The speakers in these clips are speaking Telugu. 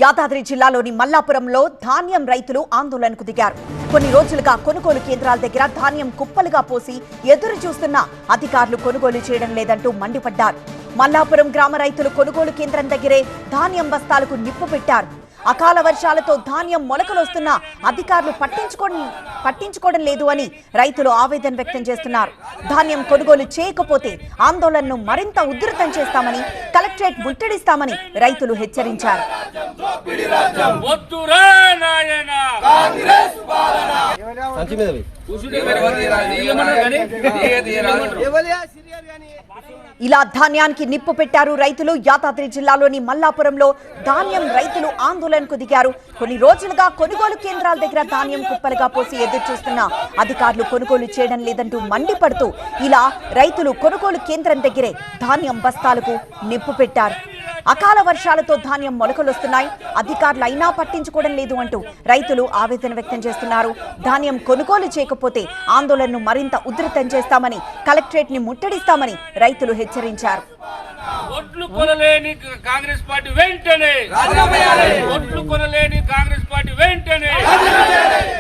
యాదాద్రి జిల్లాలోని మల్లాపురంలో ధాన్యం రైతులు ఆందోళనకు దిగారు. కొన్ని రోజులుగా కొనుగోలు కేంద్రాల దగ్గర ధాన్యం కుప్పలుగా పోసి ఎదురు చూస్తున్న అధికారులు కొనుగోలు చేయడం లేదంటూ మండిపడ్డారు. మల్లాపురం గ్రామ రైతులు కొనుగోలు కేంద్రం దగ్గరే ధాన్యం బస్తాలకు నిప్పు పెట్టారు. అకాల వర్షాలతో ధాన్యం మొలకలొస్తున్నా అధికారులు పట్టించుకోవడం లేదు అని రైతులు ఆవేదన వ్యక్తం చేస్తున్నారు. ధాన్యం కొనుగోలు చేయకపోతే ఆందోళనను మరింత ఉధృతం చేస్తామని, కలెక్టరేట్ ముట్టడిస్తామని రైతులు హెచ్చరించారు. ఇలా ధాన్యానికి నిప్పు పెట్టారు రైతులు. యాదాద్రి జిల్లాలోని మల్లాపురంలో ధాన్యం రైతులు ఆందోళనకు దిగారు. కొన్ని రోజులుగా కొనుగోలు కేంద్రాల దగ్గర ధాన్యం కుప్పలుగా పోసి ఎదురు చూస్తున్న అధికారులు కొనుగోలు చేయడం లేదంటూ మండిపడుతూ ఇలా రైతులు కొనుగోలు కేంద్రం దగ్గరే ధాన్యం బస్తాలకు నిప్పు పెట్టారు. అకాల వర్షాలతో ధాన్యం మొలకలొస్తున్నాయి, అధికారులు అయినా పట్టించుకోవడం లేదు అంటూ రైతులు ఆవేదన వ్యక్తం చేస్తున్నారు. ధాన్యం కొనుగోలు చేయకపోతే ఆందోళనను మరింత ఉధృతం చేస్తామని, కలెక్టరేట్ ని ముట్టడిస్తామని రైతులు హెచ్చరించారు. ఓట్లు కొనలేని కాంగ్రెస్ పార్టీ వెంటనే, ఓట్లు కొనలేని కాంగ్రెస్ పార్టీ వెంటనే,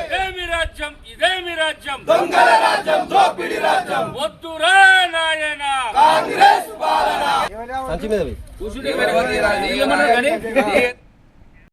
ఇదేమి రాజ్యం, ఇదేమి రాజ్యం, దొంగల రాజ్యం, దోపిడీ రాజ్యం, వద్దురా నాయనా కాంగ్రెస్ పాలన.